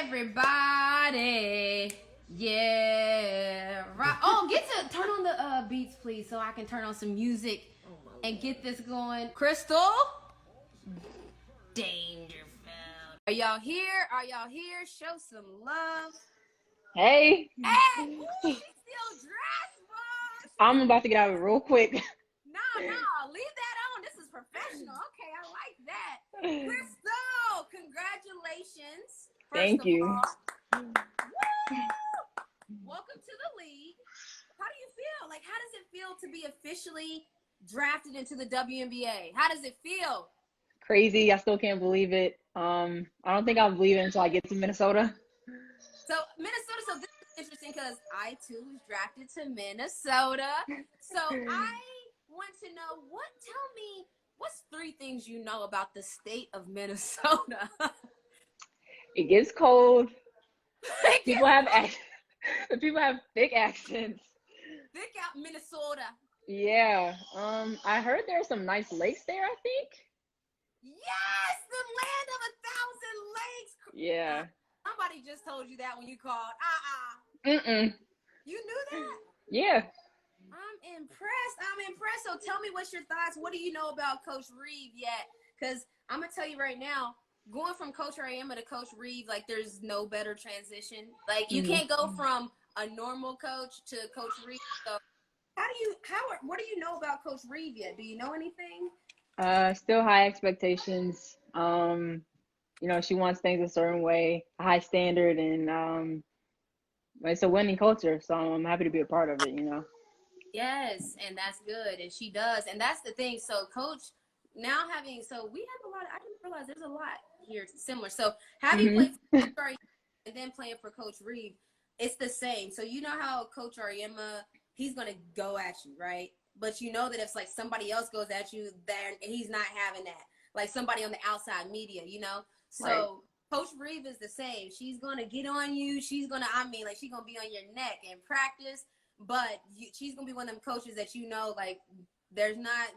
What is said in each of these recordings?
Everybody. Yeah. Right. Oh, turn on the beats, please, so I can turn on some music and get this going. Crystal Dangerfield. Are y'all here? Are y'all here? Show some love. Hey. Hey, ooh, she's still dressed, boss. I'm about to get out of it real quick. Nah, leave that on. This is professional. Okay, I like that. Crystal, congratulations. Thank you. Welcome to the league. How do you feel? Like, how does it feel to be officially drafted into the WNBA? How does it feel? Crazy. I still can't believe it. I don't think I'll believe it until I get to Minnesota. So this is interesting because I too was drafted to Minnesota. So I want to know tell me what's 3 things you know about the state of Minnesota? It gets cold. People have thick accents. Thick out Minnesota. Yeah. I heard there's some nice lakes there, I think. Yes, the land of 1,000 lakes. Yeah. Somebody just told you that when you called. Mm-mm. You knew that? Yeah. I'm impressed. So tell me what's your thoughts. What do you know about Coach Reeve yet? Because I'm going to tell you right now, going from Coach Ariema to Coach Reeve, like, there's no better transition. Like, you can't go from a normal coach to Coach Reeve. So what do you know about Coach Reeve yet? Do you know anything? Still high expectations. She wants things a certain way, a high standard, and it's a winning culture. So I'm happy to be a part of it, Yes, and that's good, and she does, and that's the thing. So, Coach, we have a lot. I didn't realize there's a lot here similar. So, having played for Coach Ariema and then playing for Coach Reeve, it's the same. So, you know how Coach Ariema, he's gonna go at you, right? But you know that if like somebody else goes at you, there he's not having that. Like somebody on the outside media, So. Right. Coach Reeve is the same. She's gonna get on you. She's gonna be on your neck in practice. But she's gonna be one of them coaches that like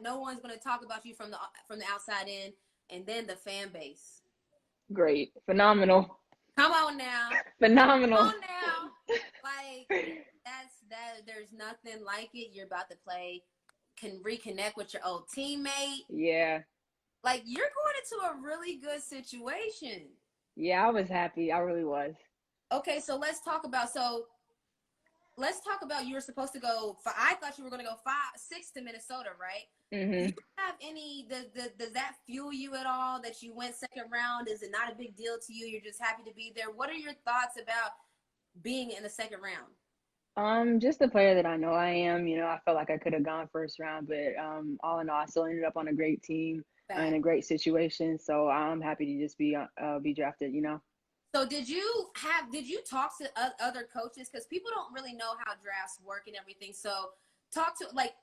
no one's gonna talk about you from the outside in, and then the fan base. Great, phenomenal. Come on now, phenomenal. Come on now, like that. There's nothing like it. You're about to can reconnect with your old teammate. Yeah. Like you're going into a really good situation. Yeah, I was happy. I really was. Okay, so let's talk about you were supposed to go. I thought you were going to go 6 to Minnesota, right? Mm-hmm. Do you have any? Does that fuel you at all that you went second round? Is it not a big deal to you? You're just happy to be there. What are your thoughts about being in the second round? Just the player that I know I am. I felt like I could have gone first round, but all in all, I still ended up on a great team in a great situation. So I'm happy to just be drafted. So did you talk to other coaches? Because people don't really know how drafts work and everything. So talk to, like,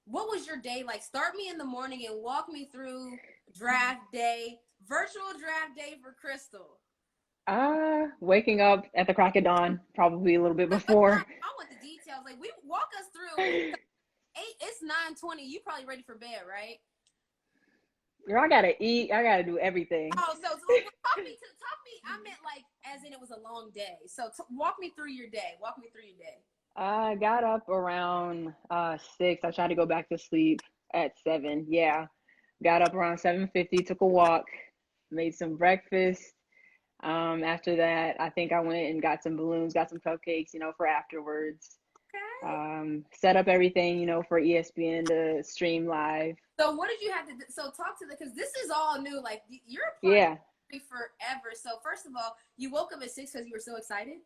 what was your day like? Start me in the morning and walk me through draft day, virtual draft day for Crystal. Waking up at the crack of dawn, probably a little bit before. I want the details. Like, walk us through. It's 9:20. You probably ready for bed, right? Girl, I gotta eat. I gotta do everything. Oh, so talk me. I meant like as in it was a long day. So walk me through your day. I got up around 6. I tried to go back to sleep at 7. Yeah, got up around 7:50. Took a walk, made some breakfast. After that, I think I went and got some balloons, got some cupcakes, for afterwards. Okay. Set up everything, for ESPN to stream live. So what did you have to do? So talk to because this is all new. Like, you're a part of it forever. So first of all, you woke up at 6 because you were so excited?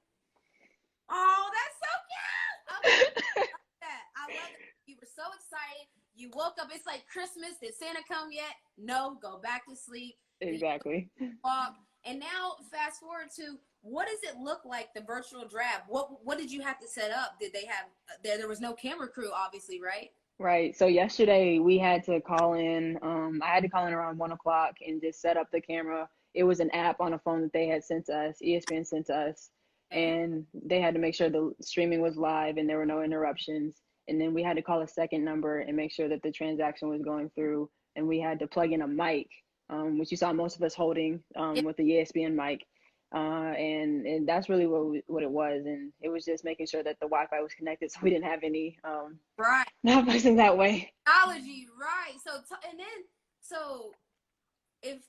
Oh, that's so cute. I love that. I love it. You were so excited. You woke up. It's like Christmas. Did Santa come yet? No. Go back to sleep. Exactly. Walk. And now fast forward to, what does it look like, the virtual draft? What did you have to set up? Did they have there was no camera crew, obviously, right? Right. So yesterday we had to call in. I had to call in around 1:00 and just set up the camera. It was an app on a phone that they had sent to us, ESPN sent to us, and they had to make sure the streaming was live and there were no interruptions. And then we had to call a second number and make sure that the transaction was going through. And we had to plug in a mic, which you saw most of us holding with the ESPN mic. And that's really what it was. And it was just making sure that the Wi-Fi was connected, so we didn't have any Right. malfunctions that way. Technology, right. And then, so if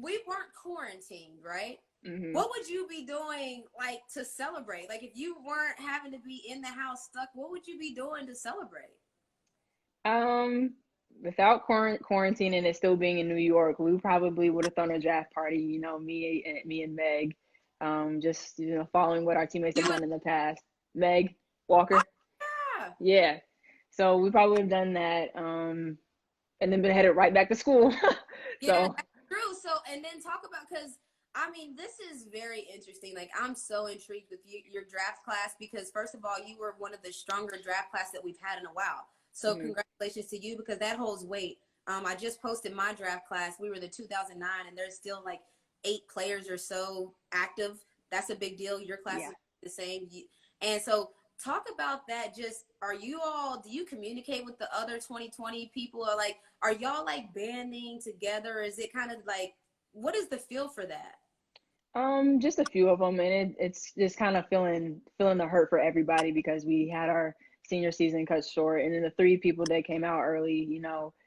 we weren't quarantined, right? Mm-hmm. What would you be doing, like, to celebrate? Like, if you weren't having to be in the house stuck, what would you be doing to celebrate? Without quarantine and it still being in New York, we probably would have thrown a draft party. Me and Meg, just following what our teammates have You would, done in the past. Meg Walker, yeah. yeah. So we probably would have done that, and then been headed right back to school. Yeah, So that's true. So, and then talk about, because I mean, this is very interesting. Like, I'm so intrigued with your draft class because, first of all, you were one of the stronger draft class that we've had in a while. So, congratulations to you, because that holds weight. I just posted my draft class. We were the 2009, and there's still like 8 players or so active. That's a big deal. Your class is the same. And so, talk about that. Just, do you communicate with the other 2020 people, or like, are y'all like banding together? Is it kind of like, what is the feel for that? just a few of them, and it's just kind of feeling the hurt for everybody because we had our senior season cut short, and then the 3 people that came out early,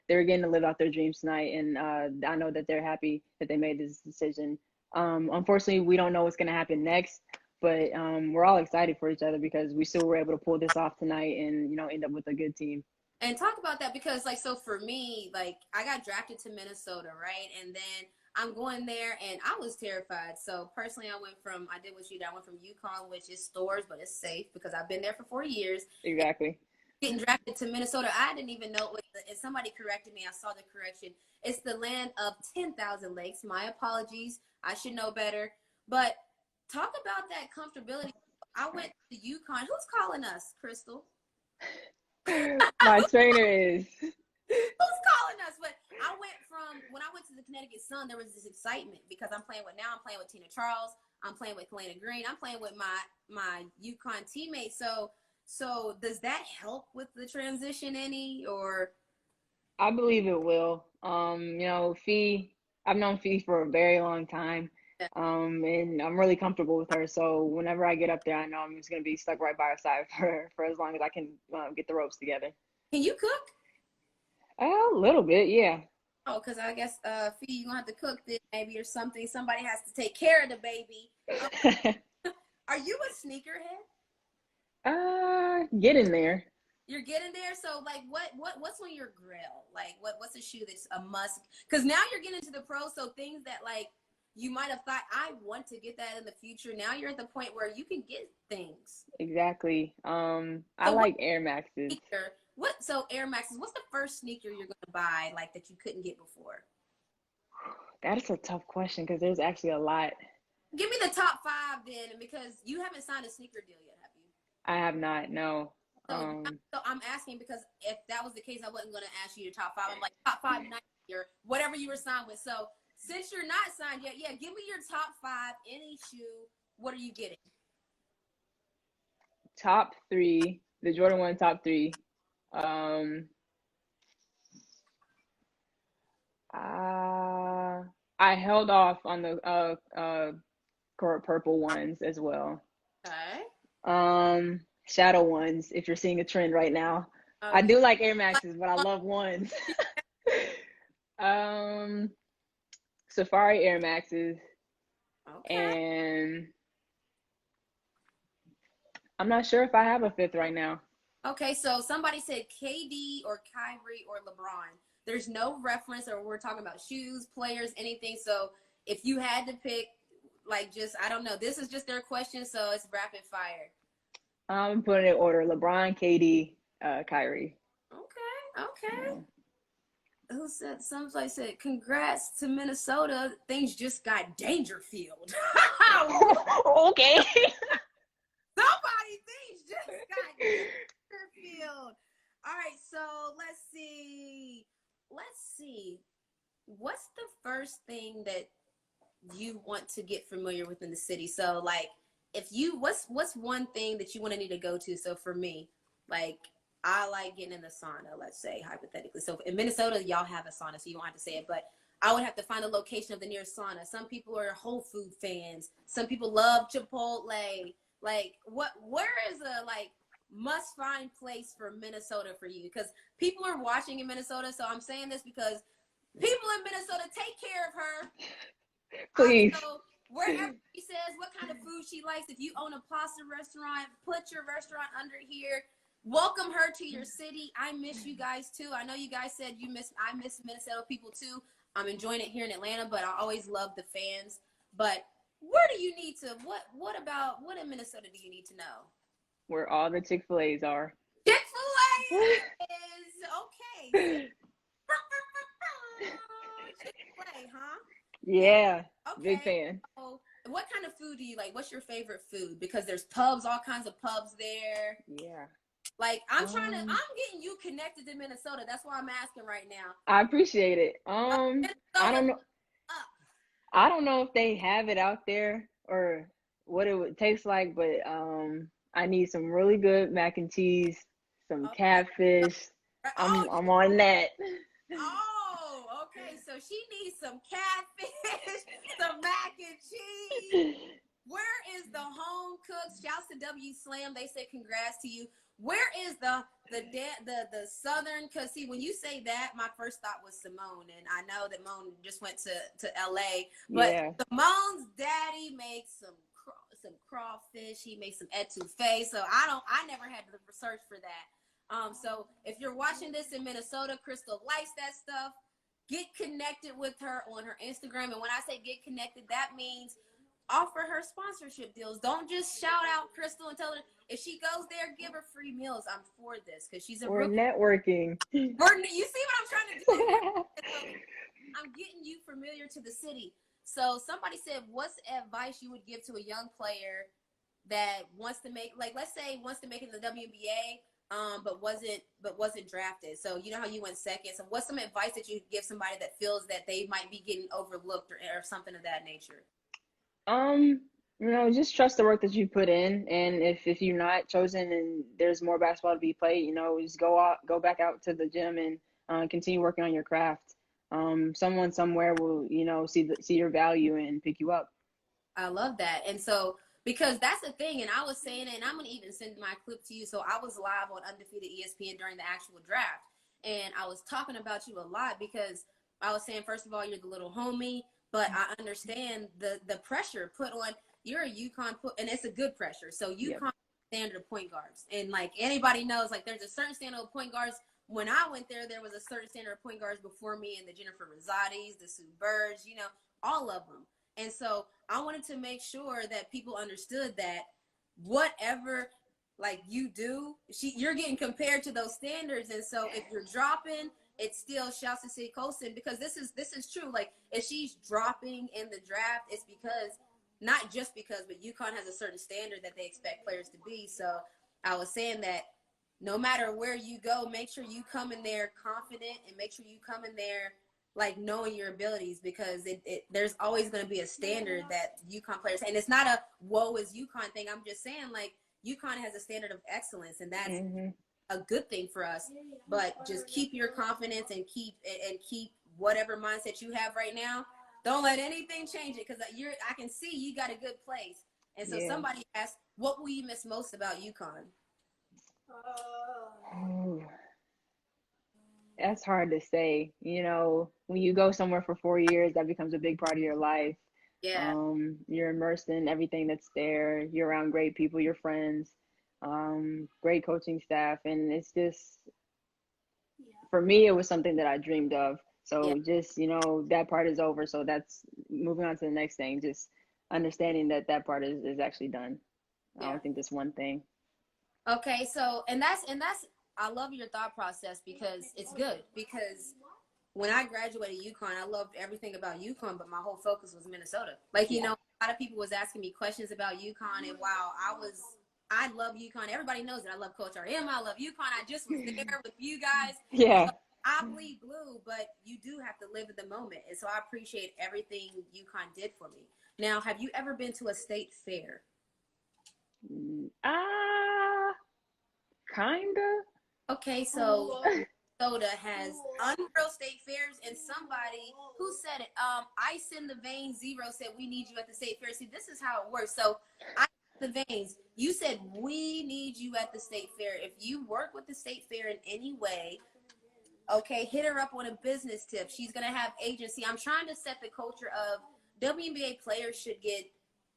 they were getting to live out their dreams tonight, and I know that they're happy that they made this decision. Unfortunately, we don't know what's going to happen next, but we're all excited for each other because we still were able to pull this off tonight and end up with a good team. And talk about that, because like, so for me, like, I got drafted to Minnesota, right? And then I'm going there and I was terrified. So personally, I did what you did. I went from UConn, which is stores, but it's safe because I've been there for 4 years. Exactly. Getting drafted to Minnesota, I didn't even know and somebody corrected me. I saw the correction. It's the land of 10,000 lakes. My apologies. I should know better. But talk about that comfortability. I went to UConn. Who's calling us, Crystal? My trainer is. Who's calling us? But when I went to the Connecticut Sun, there was this excitement because I'm playing with Tina Charles. I'm playing with Kalena Green. I'm playing with my UConn teammates. So does that help with the transition any, or? I believe it will. Fee, I've known Fee for a very long time. And I'm really comfortable with her. So whenever I get up there, I know I'm just going to be stuck right by her side for as long as I can get the ropes together. Can you cook? A little bit, yeah. Oh, because I guess, Fee, you're going to have to cook this maybe or something. Somebody has to take care of the baby. Are you a sneakerhead? Getting there. You're getting there. So like, what's on your grill? Like, what's a shoe that's a must? Because now you're getting to the pros. So things that like you might have thought, I want to get that in the future. Now you're at the point where you can get things. Exactly. I like Air Maxes. So Air Maxes, what's the first sneaker you're going to buy, like, that you couldn't get before? That is a tough question because there's actually a lot. Give me the top 5 then, because you haven't signed a sneaker deal yet, have you? I have not, no. So I'm asking because if that was the case, I wasn't going to ask you your top 5. I'm like, top 5 Nike or whatever you were signed with. So since you're not signed yet, yeah, give me your top 5, any shoe. What are you getting? Top 3, the Jordan 1 top 3. I held off on the purple ones as well. Okay. Shadow ones, if you're seeing a trend right now. I do like Air Maxes, but I love ones. Safari Air Maxes. Okay. And I'm not sure if I have a 5th right now. Okay, so somebody said KD or Kyrie or LeBron. There's no reference, or we're talking about shoes, players, anything. So if you had to pick, like, just, I don't know. This is just their question, so it's rapid fire. I'm putting it in order: LeBron, KD, Kyrie. Okay. Who said? Somebody said, "Congrats to Minnesota. Things just got Dangerfield." Okay. Somebody, things just got Dangerfield. All right, so let's see. What's the first thing that you want to get familiar with in the city? So, like, what's one thing that you want to need to go to? So for me, like, I like getting in the sauna, let's say, hypothetically. So in Minnesota, y'all have a sauna, so you don't have to say it. But I would have to find a location of the nearest sauna. Some people are Whole Food fans. Some people love Chipotle. Like, where is a like must find place for Minnesota for you? Because people are watching in Minnesota. So I'm saying this because people in Minnesota, take care of her. Please. So wherever she says what kind of food she likes, if you own a pasta restaurant, put your restaurant under here. Welcome her to your city. I miss you guys too. I know you guys said I miss Minnesota people too. I'm enjoying it here in Atlanta, but I always love the fans. But where do you need to, what in Minnesota do you need to know? Where all the Chick-fil-A's are. Chick-fil-A is okay. Chick-fil-A, huh? Yeah, Okay. big fan. So what kind of food do you like? What's your favorite food? Because there's pubs, all kinds of pubs there. Yeah. Like, I'm getting you connected to Minnesota. That's why I'm asking right now. I appreciate it. I don't know. I don't know if they have it out there or what it would taste like, but I need some really good mac and cheese, some catfish. I'm on that. Oh, okay. So she needs some catfish, some mac and cheese. Where is the home cooks? Shouts to W Slam. They said congrats to you. Where is the southern? Because see, when you say that, my first thought was Simone, and I know that Simone just went to LA. But yeah. Simone's daddy makes some crawfish. He makes some etouffee. So I never had to research for that. So if you're watching this in Minnesota, Crystal likes that stuff. Get connected with her on her Instagram, and when I say get connected, that means offer her sponsorship deals. Don't just shout out Crystal and tell her if she goes there, give her free meals. I'm for this because she's a rookie. Networking. You see what I'm trying to do? I'm getting you familiar to the city. So somebody said, what's advice you would give to a young player that wants to make, like, let's say wants to make it in the WNBA, but wasn't drafted. So you know how you went second. So what's some advice that you give somebody that feels that they might be getting overlooked or something of that nature? Just trust the work that you put in, and if you're not chosen and there's more basketball to be played, just go back out to the gym and continue working on your craft. Someone somewhere will, see your value and pick you up. I love that. And so, because that's the thing, and I was saying it, and I'm going to even send my clip to you. So I was live on Undefeated ESPN during the actual draft, and I was talking about you a lot because I was saying, first of all, you're the little homie, but I understand the pressure put on. You're a UConn, and it's a good pressure. So UConn standard of point guards, and like anybody knows, like there's a certain standard of point guards. When I went there was a certain standard of point guards before me, and the Jennifer Rosati's, the Sue Birds, all of them. And so I wanted to make sure that people understood that whatever like you do, you're getting compared to those standards. And so if you're dropping, it still shouts to City Colson, because this is true. Like if she's dropping in the draft, it's because, not just because, but UConn has a certain standard that they expect players to be. So I was saying that no matter where you go, make sure you come in there confident, and make sure you come in there like knowing your abilities, because there's always going to be a standard that UConn players, and it's not a woe is UConn thing. I'm just saying, like, UConn has a standard of excellence, and that's a good thing for us. But just keep your confidence and keep whatever mindset you have right now. Don't let anything change it, because I can see you got a good place. And so somebody asked, what will you miss most about UConn? That's hard to say. When you go somewhere for 4 years, that becomes a big part of your life. Yeah. You're immersed in everything that's there. You're around great people, your friends, great coaching staff. And it's just, for me, it was something that I dreamed of. So just, that part is over. So that's moving on to the next thing. Just understanding that part is actually done. I don't think this one thing. Okay. So, and that's, I love your thought process, because it's good, because when I graduated UConn, I loved everything about UConn, but my whole focus was Minnesota. Like, a lot of people was asking me questions about UConn, and wow, I love UConn. Everybody knows that I love Coach RM. I love UConn. I just was there with you guys. Yeah. So I bleed blue, but you do have to live in the moment. And so I appreciate everything UConn did for me. Now, have you ever been to a state fair? Kinda. Okay, so Minnesota has unreal state fairs, and somebody who said it, Ice in the Vein Zero said we need you at the state fair. See, this is how it works. So Ice in the Veins, you said we need you at the state fair. If you work with the state fair in any way, okay, hit her up on a business tip. She's gonna have agency. I'm trying to set the culture of WNBA players should get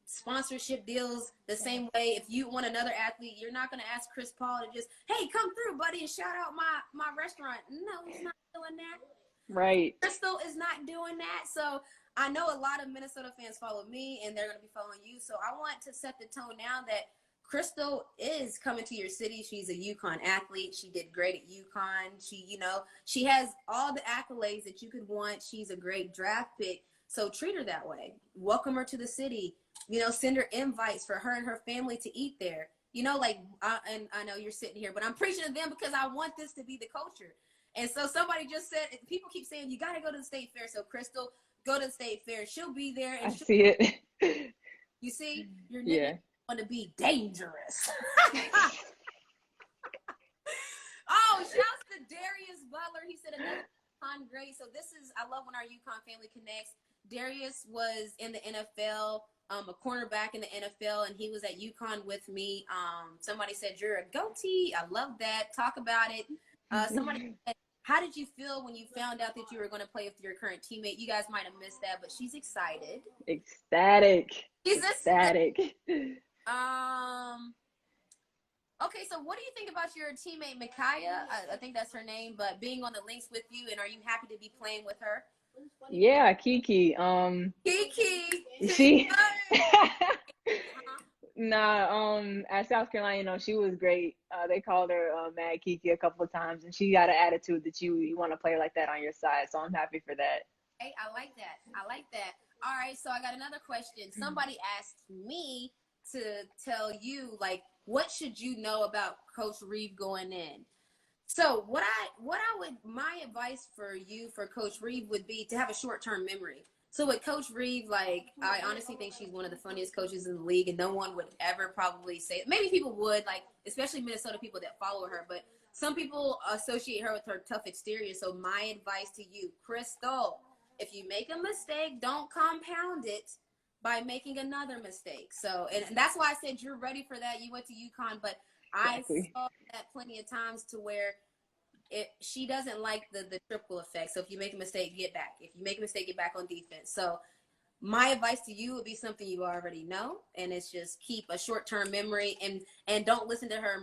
sponsorship deals the same way. If you want another athlete, you're not going to ask Chris Paul to just, hey, come through, buddy, and shout out my restaurant. No, he's not doing that. Right. Crystal is not doing that. So I know a lot of Minnesota fans follow me, and they're going to be following you. So I want to set the tone now that Crystal is coming to your city. She's a UConn athlete. She did great at UConn. She has all the accolades that you could want. She's a great draft pick. So treat her that way. Welcome her to the city. Send her invites for her and her family to eat there. And I know you're sitting here, but I'm preaching to them because I want this to be the culture. And so somebody just said, people keep saying, you got to go to the state fair. So Crystal, go to the state fair. She'll be there. And I see it. You see, your name going to be dangerous. Oh, shouts to Darius Butler. He said another UConn great. So I love when our UConn family connects. Darius was in the NFL, a cornerback in the NFL, and he was at UConn with me. Somebody said, you're a goatee. I love that. Talk about it. Somebody said, how did you feel when you found out that you were going to play with your current teammate? You guys might have missed that, but she's excited. Ecstatic. She's ecstatic. Okay, so what do you think about your teammate, Micaiah? I think that's her name, but being on the Lynx with you, and are you happy to be playing with her? Yeah, Kiki. Kiki. She at South Carolina, she was great. They called her Mad Kiki a couple of times, and she got an attitude that you want a player like that on your side. So I'm happy for that. Hey, I like that. All right, so I got another question. Somebody asked me to tell you, what should you know about Coach Reeve going in? So my advice for Coach Reeve would be to have a short-term memory. So with Coach Reeve, I honestly think she's one of the funniest coaches in the league, and no one would ever probably say it. Maybe people would, especially Minnesota people that follow her, but some people associate her with her tough exterior. So my advice to you, Crystal, if you make a mistake, don't compound it by making another mistake. So, and that's why I said you're ready for that. You went to UConn, but Exactly. I saw that plenty of times to where she doesn't like the triple effect. So if you make a mistake, get back. If you make a mistake, get back on defense. So my advice to you would be something you already know, and it's just keep a short-term memory and don't listen to her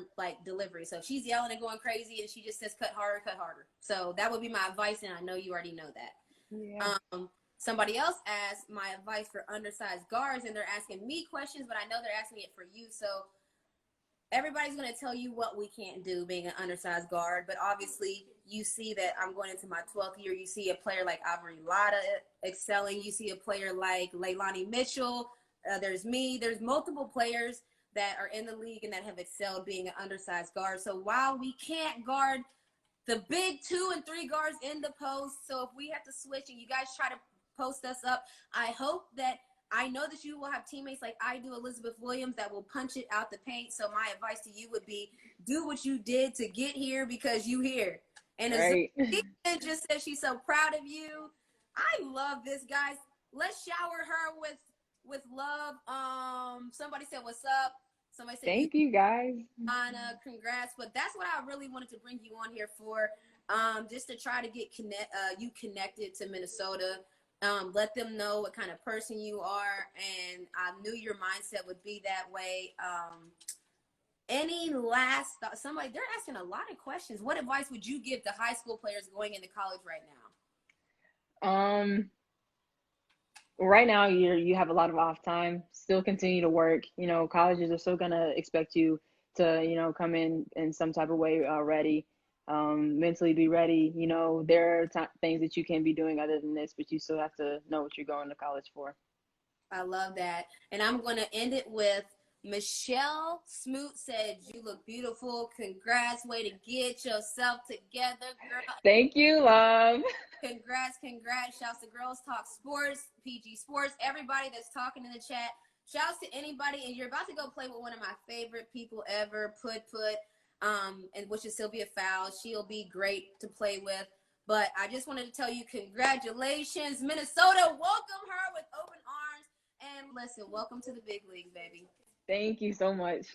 delivery. So if she's yelling and going crazy and she just says cut harder. So that would be my advice, and I know you already know that. Yeah. Somebody else asked my advice for undersized guards, and they're asking me questions, but I know they're asking it for you. So everybody's going to tell you what we can't do being an undersized guard, but obviously you see that I'm going into my 12th year. You see a player like Avery Lotta excelling. You see a player like Leilani Mitchell. There's me. There's multiple players that are in the league and that have excelled being an undersized guard. So while we can't guard the big 2 and 3 guards in the post, so if we have to switch and you guys try to post us up, I know that you will have teammates like I do, Elizabeth Williams, that will punch it out the paint. So my advice to you would be do what you did to get here because you here. And Right. Azula just said she's so proud of you. I love this, guys. Let's shower her with love. Somebody said, what's up? Somebody said, Thank you, guys. Anna, congrats. But that's what I really wanted to bring you on here for, just to try to get you connected to Minnesota. Let them know what kind of person you are, and I knew your mindset would be that way. Any last thought? They're asking a lot of questions. What advice would you give to high school players going into college right now? Right now you have a lot of off time. Still continue to work. Colleges are still gonna expect you to come in some type of way ready. Mentally be ready. There are things that you can be doing other than this, but you still have to know what you're going to college for. I love that. And I'm going to end it with Michelle Smoot said, you look beautiful. Congrats. Way to get yourself together, girl. Thank you, love. Congrats. Shouts to Girls Talk Sports, PG Sports, everybody that's talking in the chat. Shouts to anybody. And you're about to go play with one of my favorite people ever, Put. and which is Sylvia Fowles. She'll be great to play with. But I just wanted to tell you, congratulations, Minnesota. Welcome her with open arms. And listen, welcome to the big league, baby. Thank you so much.